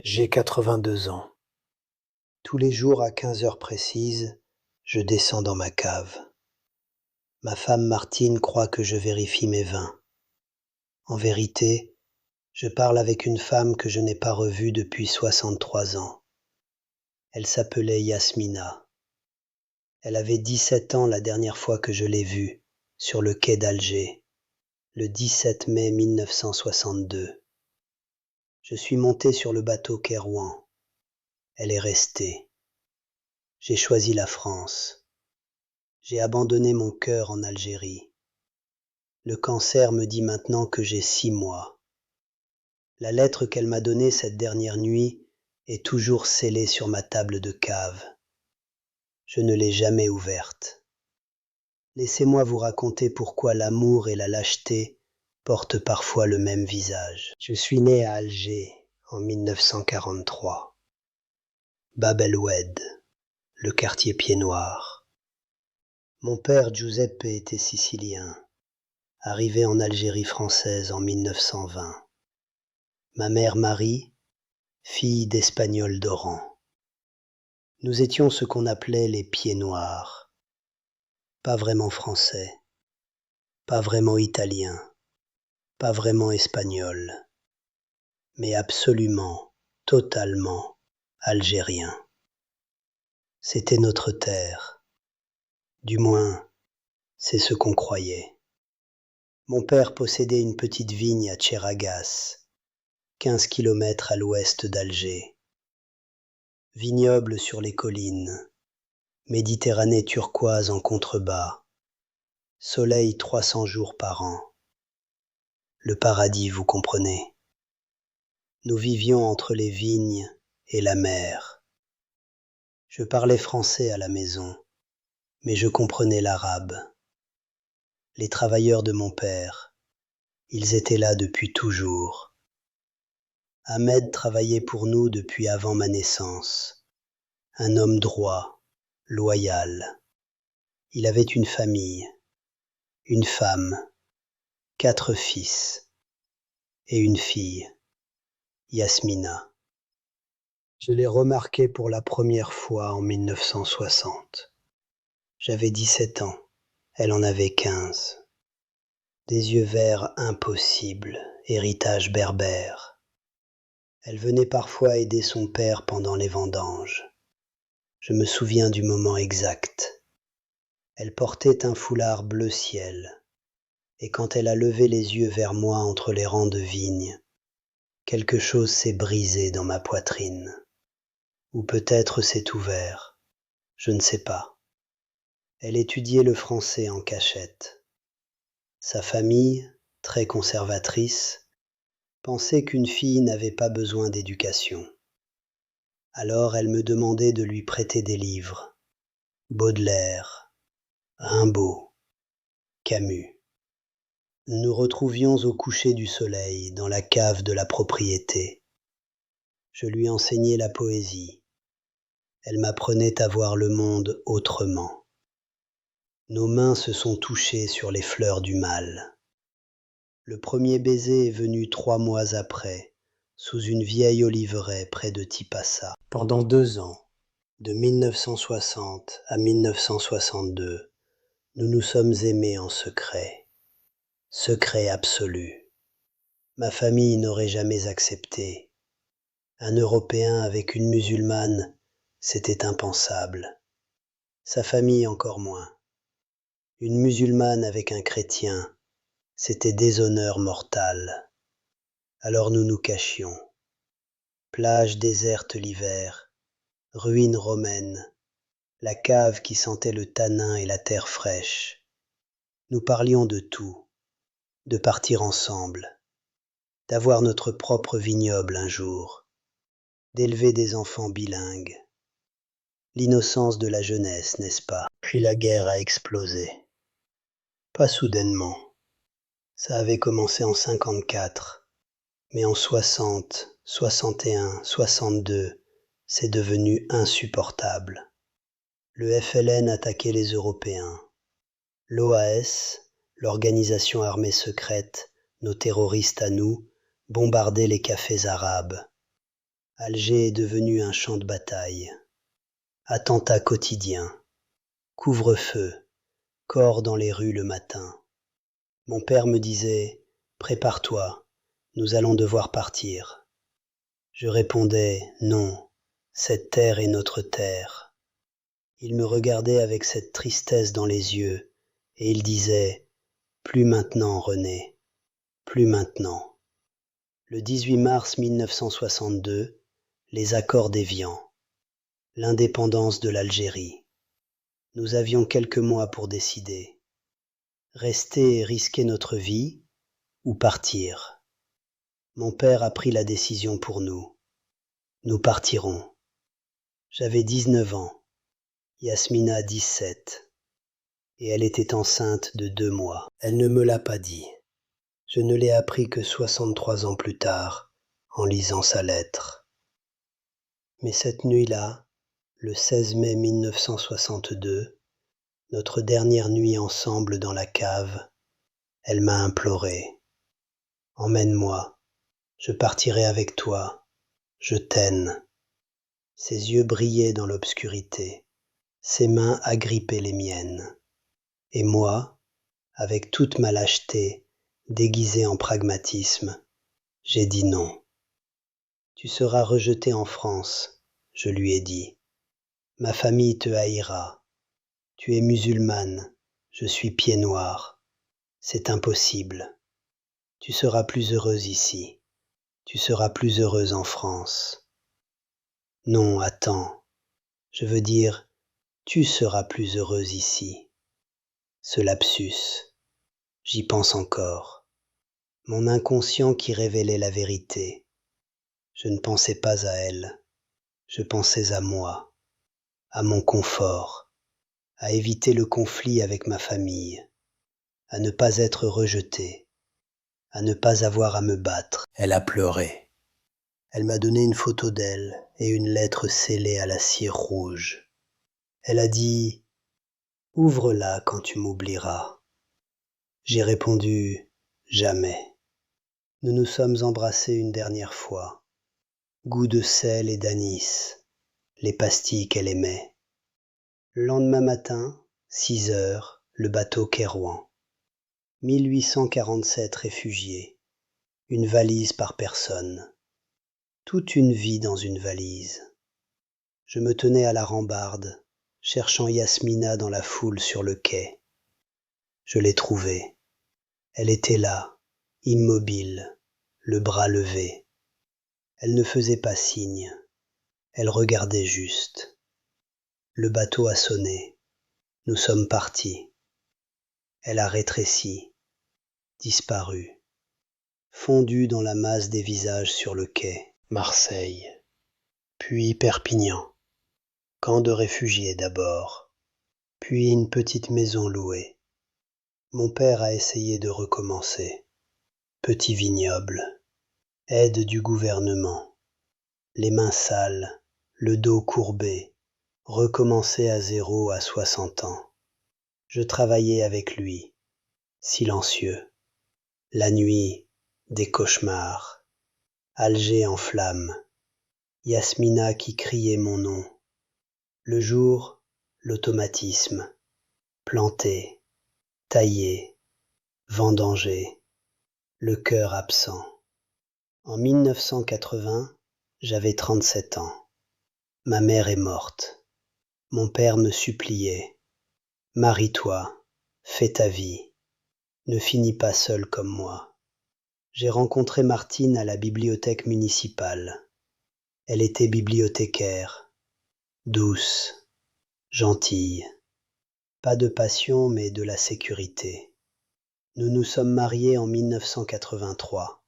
J'ai 82 ans. Tous les jours à 15 heures précises, je descends dans ma cave. Ma femme Martine croit que je vérifie mes vins. En vérité, je parle avec une femme que je n'ai pas revue depuis 63 ans. Elle s'appelait Yasmina. Elle avait 17 ans la dernière fois que je l'ai vue, sur le quai d'Alger, le 17 mai 1962. Je suis monté sur le bateau Kairouan. Elle est restée. J'ai choisi la France. J'ai abandonné mon cœur en Algérie. Le cancer me dit maintenant que j'ai 6 mois. La lettre qu'elle m'a donnée cette dernière nuit est toujours scellée sur ma table de cave. Je ne l'ai jamais ouverte. Laissez-moi vous raconter pourquoi l'amour et la lâcheté portent parfois le même visage. Je suis né à Alger en 1943. Bab el-Oued, le quartier Pied-Noir. Mon père Giuseppe était sicilien, arrivé en Algérie française en 1920. Ma mère Marie, fille d'Espagnols d'Oran. Nous étions ce qu'on appelait les pieds noirs. Pas vraiment français, pas vraiment italien, pas vraiment espagnol, mais absolument, totalement algérien. C'était notre terre. Du moins, c'est ce qu'on croyait. Mon père possédait une petite vigne à Tcheragas, 15 kilomètres à l'ouest d'Alger. Vignoble sur les collines, Méditerranée turquoise en contrebas, soleil 300 jours par an. Le paradis, vous comprenez. Nous vivions entre les vignes et la mer. Je parlais français à la maison, mais je comprenais l'arabe. Les travailleurs de mon père, ils étaient là depuis toujours. Ahmed travaillait pour nous depuis avant ma naissance. Un homme droit, loyal. Il avait une famille, une femme, 4 fils et une fille, Yasmina. Je l'ai remarqué pour la première fois en 1960. J'avais 17 ans, elle en avait 15. Des yeux verts impossibles, héritage berbère. Elle venait parfois aider son père pendant les vendanges. Je me souviens du moment exact. Elle portait un foulard bleu ciel, et quand elle a levé les yeux vers moi entre les rangs de vignes, quelque chose s'est brisé dans ma poitrine. Ou peut-être s'est ouvert, je ne sais pas. Elle étudiait le français en cachette. Sa famille, très conservatrice, pensait qu'une fille n'avait pas besoin d'éducation. Alors elle me demandait de lui prêter des livres. Baudelaire, Rimbaud, Camus. Nous nous retrouvions au coucher du soleil dans la cave de la propriété. Je lui enseignais la poésie. Elle m'apprenait à voir le monde autrement. Nos mains se sont touchées sur les fleurs du mal. Le premier baiser est venu 3 mois après, sous une vieille oliveraie près de Tipasa. Pendant 2 ans, de 1960 à 1962, nous nous sommes aimés en secret. Secret absolu. Ma famille n'aurait jamais accepté. Un Européen avec une musulmane, c'était impensable. Sa famille encore moins. Une musulmane avec un chrétien, c'était déshonneur mortal. Alors nous nous cachions. Plage déserte l'hiver, ruines romaines, la cave qui sentait le tanin et la terre fraîche. Nous parlions de tout, de partir ensemble, d'avoir notre propre vignoble un jour, d'élever des enfants bilingues. L'innocence de la jeunesse, n'est-ce pas? Puis la guerre a explosé. Pas soudainement. Ça avait commencé en 54, mais en 60, 61, 62, c'est devenu insupportable. Le FLN attaquait les Européens. L'OAS, l'organisation armée secrète, nos terroristes à nous, bombardaient les cafés arabes. Alger est devenu un champ de bataille. Attentats quotidiens, couvre-feu, corps dans les rues le matin. Mon père me disait « Prépare-toi, nous allons devoir partir ». Je répondais « Non, cette terre est notre terre ». Il me regardait avec cette tristesse dans les yeux et il disait « Plus maintenant, René, plus maintenant ». Le 18 mars 1962, les accords d'Évian, l'indépendance de l'Algérie. Nous avions quelques mois pour décider. Rester et risquer notre vie ou partir. Mon père a pris la décision pour nous. Nous partirons. J'avais 19 ans, Yasmina 17, et elle était enceinte de 2 mois. Elle ne me l'a pas dit. Je ne l'ai appris que 63 ans plus tard, en lisant sa lettre. Mais cette nuit-là, le 16 mai 1962, notre dernière nuit ensemble dans la cave, elle m'a imploré. « Emmène-moi, je partirai avec toi, je t'aime. » Ses yeux brillaient dans l'obscurité, ses mains agrippaient les miennes. Et moi, avec toute ma lâcheté, déguisée en pragmatisme, j'ai dit non. « Tu seras rejeté en France, » je lui ai dit. « Ma famille te haïra. Tu es musulmane, je suis pied noir. C'est impossible. Tu seras plus heureuse ici. Tu seras plus heureuse en France. » Non, attends. Je veux dire, tu seras plus heureuse ici. Ce lapsus, j'y pense encore. Mon inconscient qui révélait la vérité. Je ne pensais pas à elle. Je pensais à moi, à mon confort, à éviter le conflit avec ma famille, à ne pas être rejeté, à ne pas avoir à me battre. Elle a pleuré. Elle m'a donné une photo d'elle et une lettre scellée à la cire rouge. Elle a dit « Ouvre-la quand tu m'oublieras ». J'ai répondu « Jamais ». Nous nous sommes embrassés une dernière fois. Goût de sel et d'anis, les pastilles qu'elle aimait. Le lendemain matin, 6 heures, le bateau Kairouan. 1847 réfugiés, une valise par personne. Toute une vie dans une valise. Je me tenais à la rambarde, cherchant Yasmina dans la foule sur le quai. Je l'ai trouvée. Elle était là, immobile, le bras levé. Elle ne faisait pas signe. Elle regardait juste. Le bateau a sonné. Nous sommes partis. Elle a rétréci, disparu, fondue dans la masse des visages sur le quai. Marseille, puis Perpignan. Camp de réfugiés d'abord, puis une petite maison louée. Mon père a essayé de recommencer. Petit vignoble, aide du gouvernement, les mains sales, le dos courbé, recommencer à zéro à 60 ans. Je travaillais avec lui, silencieux. La nuit, des cauchemars. Alger en flammes. Yasmina qui criait mon nom. Le jour, l'automatisme. Planté, taillé, vendangé. Le cœur absent. En 1980, j'avais 37 ans. Ma mère est morte. Mon père me suppliait. Marie-toi, fais ta vie. Ne finis pas seul comme moi. J'ai rencontré Martine à la bibliothèque municipale. Elle était bibliothécaire, douce, gentille. Pas de passion mais de la sécurité. Nous nous sommes mariés en 1983.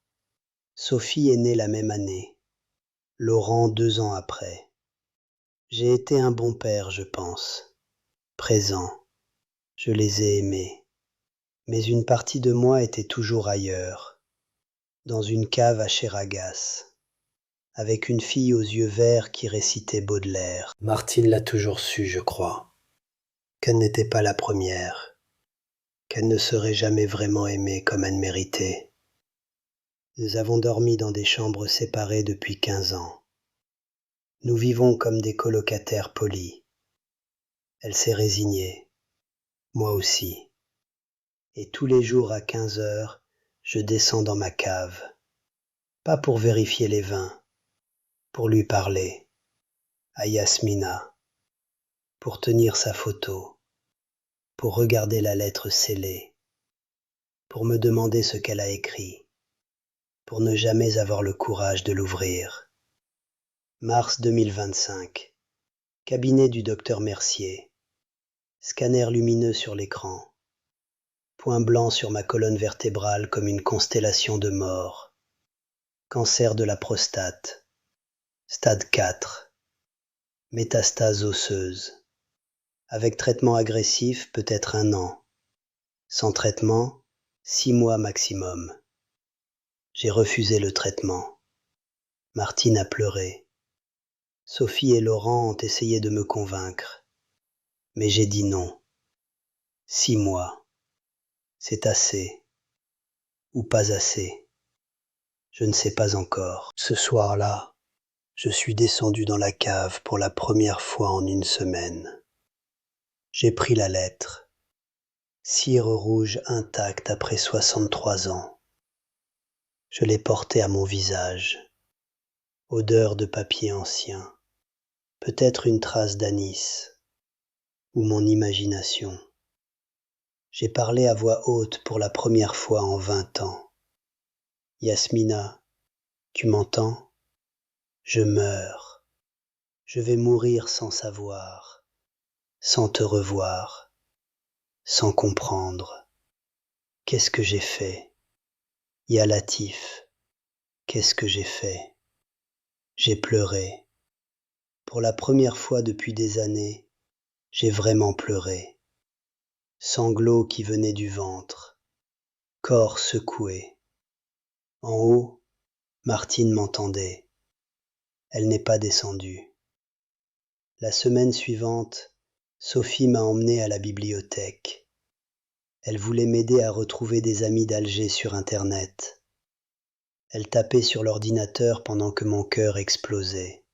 Sophie est née la même année. Laurent 2 ans après. J'ai été un bon père, je pense. Présent. Je les ai aimés. Mais une partie de moi était toujours ailleurs, dans une cave à Cheragas, avec une fille aux yeux verts qui récitait Baudelaire. Martine l'a toujours su, je crois, qu'elle n'était pas la première, qu'elle ne serait jamais vraiment aimée comme elle méritait. Nous avons dormi dans des chambres séparées depuis 15 ans. Nous vivons comme des colocataires polis. Elle s'est résignée, moi aussi. Et tous les jours à 15 heures, je descends dans ma cave. Pas pour vérifier les vins, pour lui parler, à Yasmina, pour tenir sa photo, pour regarder la lettre scellée, pour me demander ce qu'elle a écrit, pour ne jamais avoir le courage de l'ouvrir. Mars 2025. Cabinet du docteur Mercier. Scanner lumineux sur l'écran. Point blanc sur ma colonne vertébrale comme une constellation de mort. Cancer de la prostate. Stade 4. Métastase osseuse. Avec traitement agressif, peut-être 1 an. Sans traitement, 6 mois maximum. J'ai refusé le traitement. Martine a pleuré. Sophie et Laurent ont essayé de me convaincre. Mais j'ai dit non. 6 mois. C'est assez. Ou pas assez. Je ne sais pas encore. Ce soir-là, je suis descendu dans la cave pour la première fois en 1 semaine. J'ai pris la lettre. Cire rouge intacte après 63 ans. Je l'ai portée à mon visage. Odeur de papier ancien. Peut-être une trace d'anis. Ou mon imagination. J'ai parlé à voix haute pour la première fois en 20 ans. Yasmina, tu m'entends? Je meurs. Je vais mourir sans savoir, sans te revoir, sans comprendre. Qu'est-ce que j'ai fait? Ya Latif, qu'est-ce que j'ai fait? J'ai pleuré. Pour la première fois depuis des années, j'ai vraiment pleuré. Sanglots qui venaient du ventre, corps secoué. En haut, Martine m'entendait. Elle n'est pas descendue. La semaine suivante, Sophie m'a emmené à la bibliothèque. Elle voulait m'aider à retrouver des amis d'Alger sur Internet. Elle tapait sur l'ordinateur pendant que mon cœur explosait.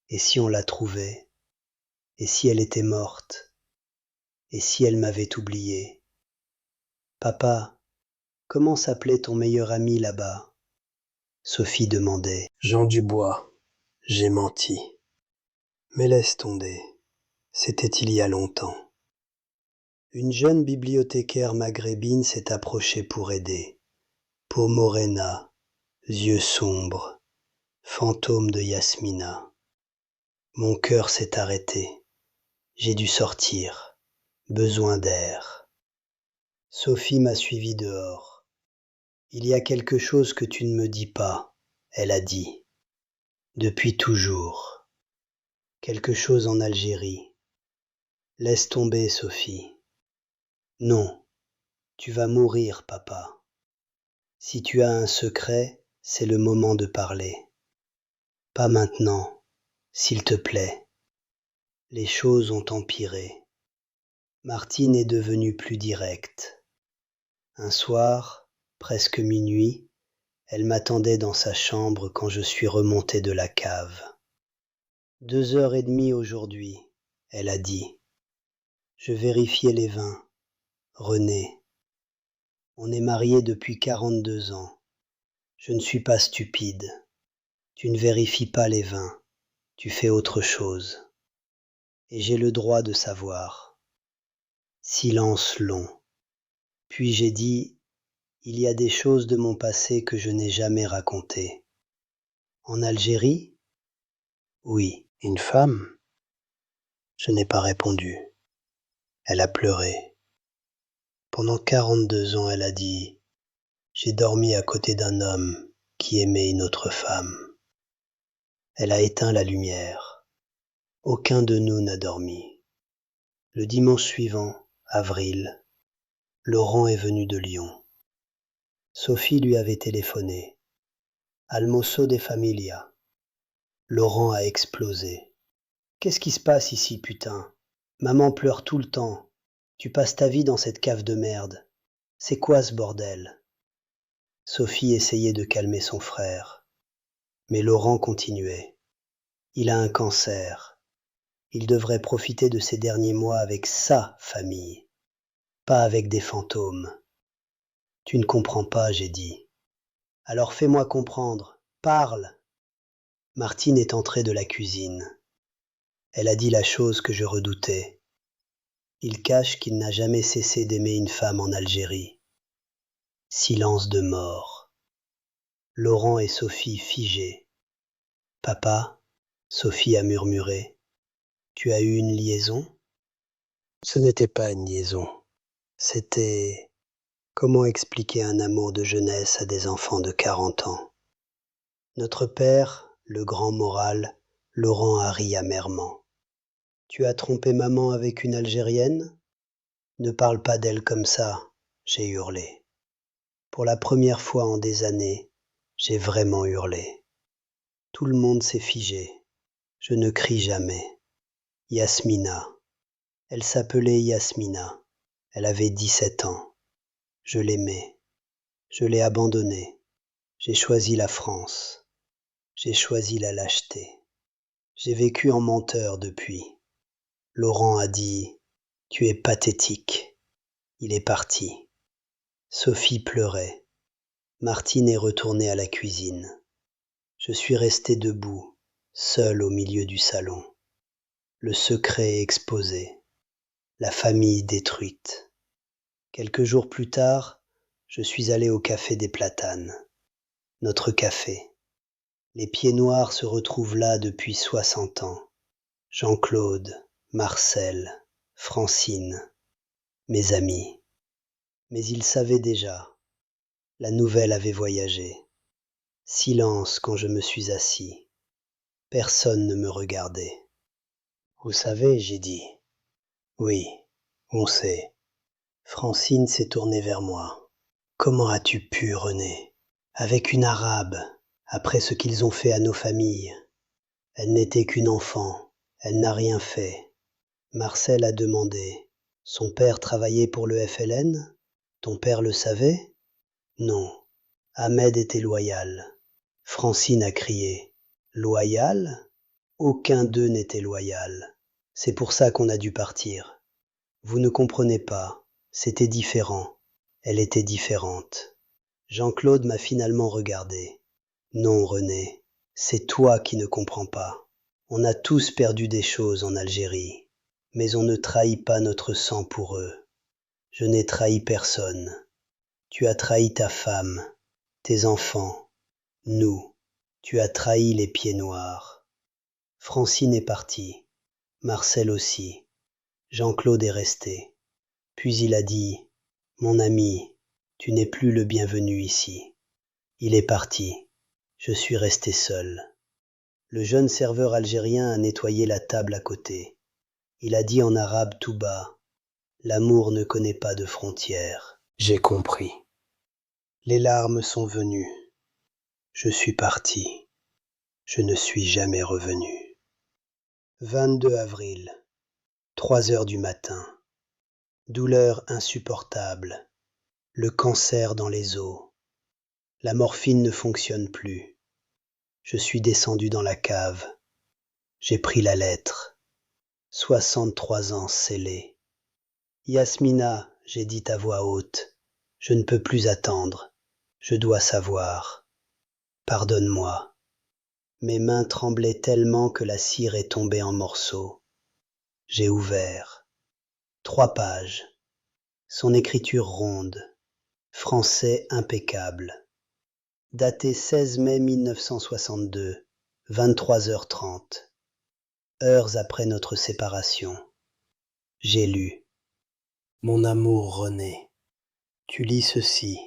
Et si on la trouvait? Et si elle était morte? Et si elle m'avait oublié? Papa, comment s'appelait ton meilleur ami là-bas? Sophie demandait. Jean Dubois. J'ai menti. Mais laisse tomber. C'était il y a longtemps. Une jeune bibliothécaire maghrébine s'est approchée pour aider. Peau morena, yeux sombres, fantôme de Yasmina. Mon cœur s'est arrêté. J'ai dû sortir. Besoin d'air. Sophie m'a suivi dehors. Il y a quelque chose que tu ne me dis pas, elle a dit. Depuis toujours. Quelque chose en Algérie. Laisse tomber, Sophie. Non, tu vas mourir, papa. Si tu as un secret, c'est le moment de parler. Pas maintenant, s'il te plaît. Les choses ont empiré. Martine est devenue plus directe. Un soir, presque minuit, elle m'attendait dans sa chambre quand je suis remonté de la cave. 2h30 aujourd'hui, elle a dit. Je vérifiais les vins. René. On est mariés depuis 42 ans. Je ne suis pas stupide. Tu ne vérifies pas les vins. Tu fais autre chose. Et j'ai le droit de savoir. Silence long. Puis j'ai dit, il y a des choses de mon passé que je n'ai jamais racontées. En Algérie? Oui. Une femme? Je n'ai pas répondu. Elle a pleuré. Pendant 42 ans, elle a dit, j'ai dormi à côté d'un homme qui aimait une autre femme. Elle a éteint la lumière. Aucun de nous n'a dormi. Le dimanche suivant, avril, Laurent est venu de Lyon. Sophie lui avait téléphoné. Almoço de familia. Laurent a explosé. Qu'est-ce qui se passe ici, putain? Maman pleure tout le temps. Tu passes ta vie dans cette cave de merde. C'est quoi ce bordel? Sophie essayait de calmer son frère. Mais Laurent continuait. Il a un cancer. Il devrait profiter de ces derniers mois avec sa famille, pas avec des fantômes. Tu ne comprends pas, j'ai dit. Alors fais-moi comprendre. Parle. Martine est entrée de la cuisine. Elle a dit la chose que je redoutais. Il cache qu'il n'a jamais cessé d'aimer une femme en Algérie. Silence de mort. Laurent et Sophie figés. Papa, Sophie a murmuré. Tu as eu une liaison? Ce n'était pas une liaison. C'était... Comment expliquer un amour de jeunesse à des enfants de 40 ans? Notre père, le grand moral, Laurent a ri amèrement. Tu as trompé maman avec une Algérienne? Ne parle pas d'elle comme ça, j'ai hurlé. Pour la première fois en des années, j'ai vraiment hurlé. Tout le monde s'est figé. Je ne crie jamais. Yasmina. Elle s'appelait Yasmina. Elle avait 17 ans. Je l'aimais. Je l'ai abandonnée. J'ai choisi la France. J'ai choisi la lâcheté. J'ai vécu en menteur depuis. Laurent a dit « Tu es pathétique ». Il est parti. Sophie pleurait. Martine est retournée à la cuisine. Je suis resté debout, seul au milieu du salon. Le secret exposé. La famille détruite. Quelques jours plus tard, je suis allé au café des Platanes. Notre café. Les pieds noirs se retrouvent là depuis 60 ans. Jean-Claude, Marcel, Francine, mes amis. Mais ils savaient déjà. La nouvelle avait voyagé. Silence quand je me suis assis. Personne ne me regardait. Vous savez, j'ai dit. Oui, on sait. Francine s'est tournée vers moi. Comment as-tu pu, René? Avec une arabe, après ce qu'ils ont fait à nos familles. Elle n'était qu'une enfant, elle n'a rien fait. Marcel a demandé. Son père travaillait pour le FLN? Ton père le savait? Non. Ahmed était loyal. Francine a crié. Loyal? Aucun d'eux n'était loyal. C'est pour ça qu'on a dû partir. Vous ne comprenez pas. C'était différent. Elle était différente. Jean-Claude m'a finalement regardé. Non, René, c'est toi qui ne comprends pas. On a tous perdu des choses en Algérie, mais on ne trahit pas notre sang pour eux. Je n'ai trahi personne. Tu as trahi ta femme, tes enfants, nous. Tu as trahi les pieds noirs. Francine est partie, Marcel aussi. Jean-Claude est resté. Puis il a dit « Mon ami, tu n'es plus le bienvenu ici. » Il est parti. Je suis resté seul. Le jeune serveur algérien a nettoyé la table à côté. Il a dit en arabe tout bas « L'amour ne connaît pas de frontières. » J'ai compris. Les larmes sont venues. Je suis parti. Je ne suis jamais revenu. 22 avril, 3 heures du matin. Douleur insupportable. Le cancer dans les os. La morphine ne fonctionne plus. Je suis descendu dans la cave. J'ai pris la lettre. 63 ans scellés. Yasmina, j'ai dit à voix haute, je ne peux plus attendre. Je dois savoir. Pardonne-moi. Mes mains tremblaient tellement que la cire est tombée en morceaux. J'ai ouvert. 3 pages. Son écriture ronde. Français impeccable. Daté 16 mai 1962, 23h30. Heures après notre séparation. J'ai lu. Mon amour René, tu lis ceci,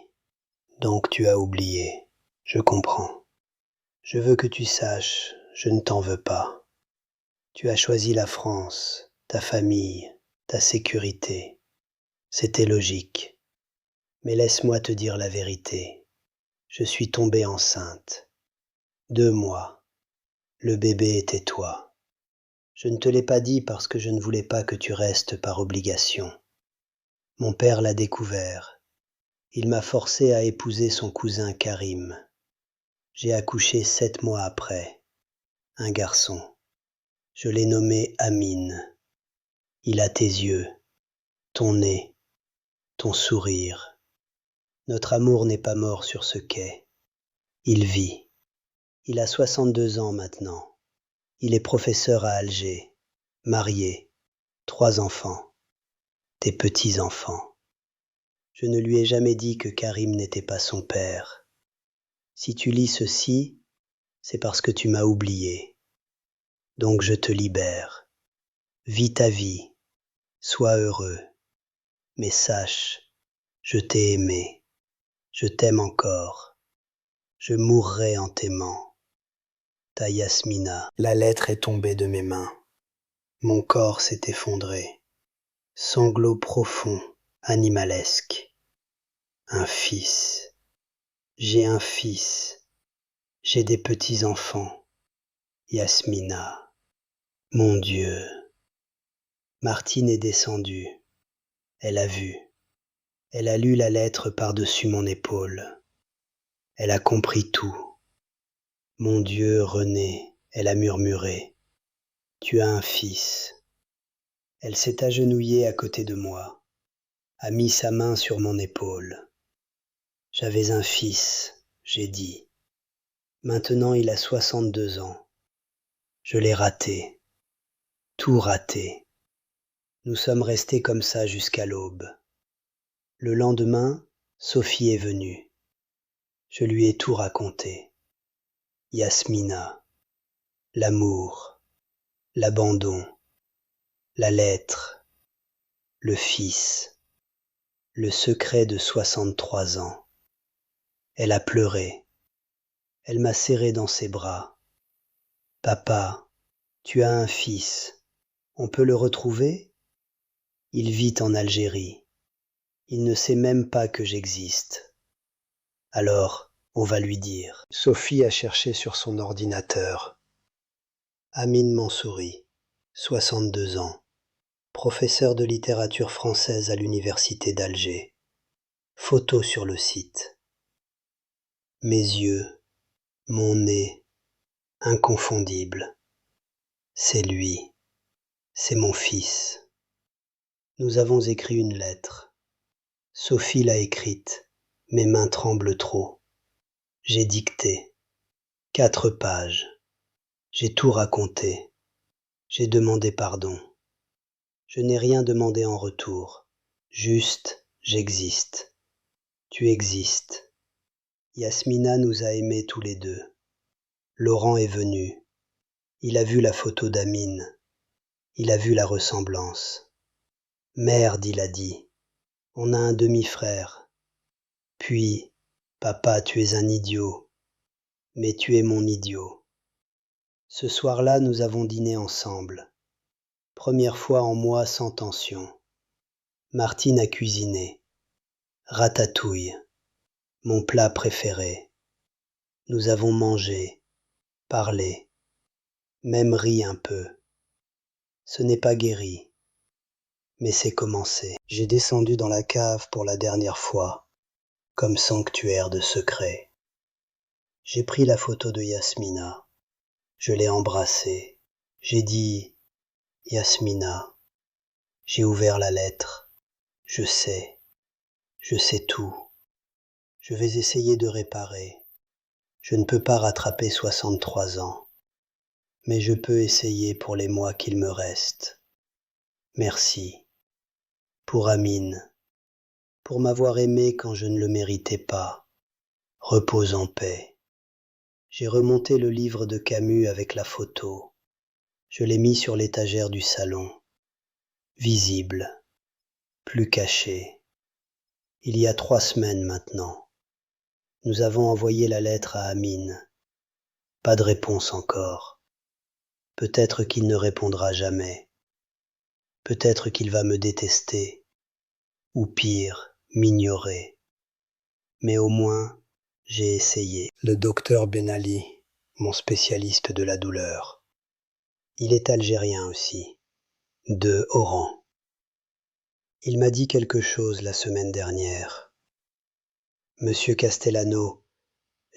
donc tu as oublié. Je comprends. Je veux que tu saches, je ne t'en veux pas. Tu as choisi la France, ta famille, ta sécurité. C'était logique. Mais laisse-moi te dire la vérité. Je suis tombée enceinte. 2 mois. Le bébé était toi. Je ne te l'ai pas dit parce que je ne voulais pas que tu restes par obligation. Mon père l'a découvert. Il m'a forcé à épouser son cousin Karim. J'ai accouché 7 mois après. Un garçon. Je l'ai nommé Amine. Il a tes yeux, ton nez, ton sourire. Notre amour n'est pas mort sur ce quai. Il vit. Il a 62 ans maintenant. Il est professeur à Alger, marié, 3 enfants, tes petits-enfants. Je ne lui ai jamais dit que Karim n'était pas son père. Si tu lis ceci, c'est parce que tu m'as oublié. Donc je te libère. Vis ta vie, sois heureux. Mais sache, je t'ai aimé, je t'aime encore. Je mourrai en t'aimant. Ta Yasmina. La lettre est tombée de mes mains. Mon corps s'est effondré. Sanglots profonds, animalesques. Un fils. J'ai un fils. J'ai des petits-enfants. Yasmina. Mon Dieu. Martine est descendue. Elle a vu. Elle a lu la lettre par-dessus mon épaule. Elle a compris tout. Mon Dieu, René, elle a murmuré. Tu as un fils. Elle s'est agenouillée à côté de moi, a mis sa main sur mon épaule. J'avais un fils, j'ai dit. Maintenant il a 62 ans. Je l'ai raté. Tout raté. Nous sommes restés comme ça jusqu'à l'aube. Le lendemain, Sophie est venue. Je lui ai tout raconté. Yasmina, l'amour, l'abandon, la lettre, le fils, le secret de 63 ans. Elle a pleuré. Elle m'a serré dans ses bras. Papa, tu as un fils. On peut le retrouver? Il vit en Algérie. Il ne sait même pas que j'existe. Alors, on va lui dire. Sophie a cherché sur son ordinateur. Amine Mansouri, 62 ans, professeur de littérature française à l'université d'Alger. Photo sur le site. Mes yeux, mon nez, inconfondible. C'est lui, c'est mon fils. Nous avons écrit une lettre. Sophie l'a écrite, mes mains tremblent trop. J'ai dicté. 4 pages. J'ai tout raconté. J'ai demandé pardon. Je n'ai rien demandé en retour. Juste, j'existe. Tu existes. Yasmina nous a aimés tous les deux. Laurent est venu. Il a vu la photo d'Amine. Il a vu la ressemblance. Merde, il a dit. On a un demi-frère. Puis, papa, tu es un idiot. Mais tu es mon idiot. Ce soir-là, nous avons dîné ensemble. Première fois en moi sans tension. Martine a cuisiné. Ratatouille. Mon plat préféré. Nous avons mangé, parlé, même ri un peu. Ce n'est pas guéri, mais c'est commencé. J'ai descendu dans la cave pour la dernière fois, comme sanctuaire de secret. J'ai pris la photo de Yasmina. Je l'ai embrassée. J'ai dit « Yasmina ». J'ai ouvert la lettre. Je sais tout. Je vais essayer de réparer. Je ne peux pas rattraper 63 ans, mais je peux essayer pour les mois qu'il me reste. Merci. Pour Amine. Pour m'avoir aimé quand je ne le méritais pas. Repose en paix. J'ai remonté le livre de Camus avec la photo. Je l'ai mis sur l'étagère du salon. Visible. Plus caché. Il y a 3 semaines maintenant. Nous avons envoyé la lettre à Amine. Pas de réponse encore. Peut-être qu'il ne répondra jamais. Peut-être qu'il va me détester. Ou pire, m'ignorer. Mais au moins, j'ai essayé. Le docteur Ben Ali, mon spécialiste de la douleur. Il est algérien aussi, de Oran. Il m'a dit quelque chose la semaine dernière. Monsieur Castellano,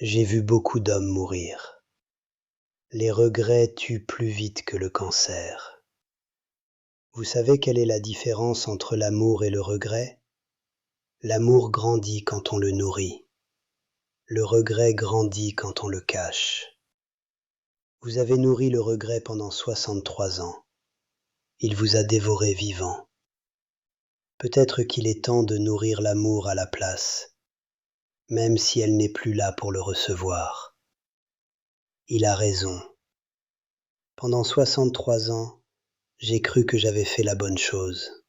j'ai vu beaucoup d'hommes mourir. Les regrets tuent plus vite que le cancer. Vous savez quelle est la différence entre l'amour et le regret? L'amour grandit quand on le nourrit. Le regret grandit quand on le cache. Vous avez nourri le regret pendant 63 ans. Il vous a dévoré vivant. Peut-être qu'il est temps de nourrir l'amour à la place, même si elle n'est plus là pour le recevoir. Il a raison. Pendant 63 ans, j'ai cru que j'avais fait la bonne chose,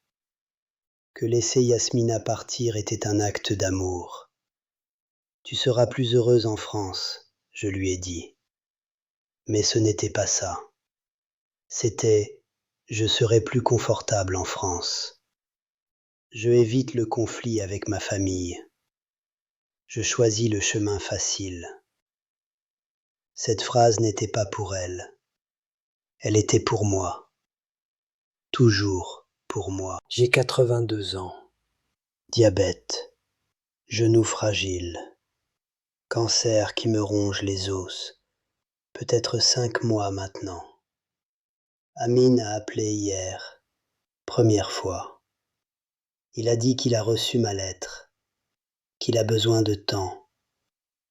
que laisser Yasmina partir était un acte d'amour. Tu seras plus heureuse en France, je lui ai dit. Mais ce n'était pas ça. C'était je serai plus confortable en France. Je évite le conflit avec ma famille. Je choisis le chemin facile. Cette phrase n'était pas pour elle. Elle était pour moi. Toujours pour moi. J'ai 82 ans. Diabète. Genou fragile. Cancer qui me ronge les os. Peut-être 5 mois maintenant. Amine a appelé hier. Première fois. Il a dit qu'il a reçu ma lettre. Qu'il a besoin de temps.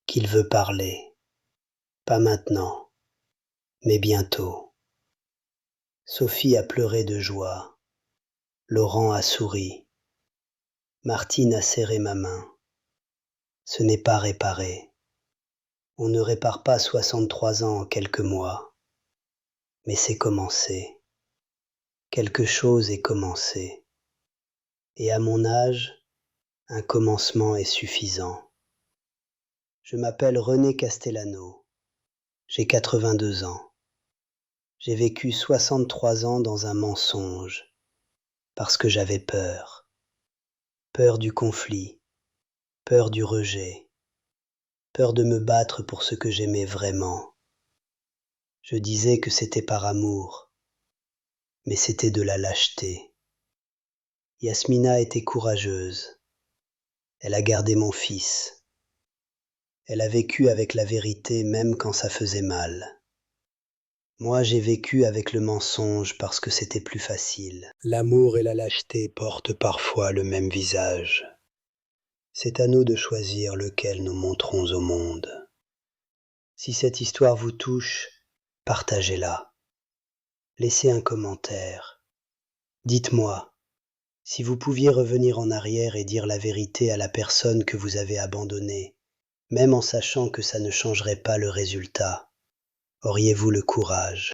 Qu'il veut parler. Pas maintenant. Mais bientôt. Sophie a pleuré de joie. Laurent a souri. Martine a serré ma main. Ce n'est pas réparé. On ne répare pas 63 ans en quelques mois. Mais c'est commencé. Quelque chose est commencé. Et à mon âge, un commencement est suffisant. Je m'appelle René Castellano. J'ai 82 ans. J'ai vécu 63 ans dans un mensonge, parce que j'avais peur. Peur du conflit, peur du rejet, peur de me battre pour ce que j'aimais vraiment. Je disais que c'était par amour, mais c'était de la lâcheté. Yasmina était courageuse. Elle a gardé mon fils. Elle a vécu avec la vérité même quand ça faisait mal. Moi, j'ai vécu avec le mensonge parce que c'était plus facile. L'amour et la lâcheté portent parfois le même visage. C'est à nous de choisir lequel nous montrons au monde. Si cette histoire vous touche, partagez-la. Laissez un commentaire. Dites-moi, si vous pouviez revenir en arrière et dire la vérité à la personne que vous avez abandonnée, même en sachant que ça ne changerait pas le résultat, auriez-vous le courage ?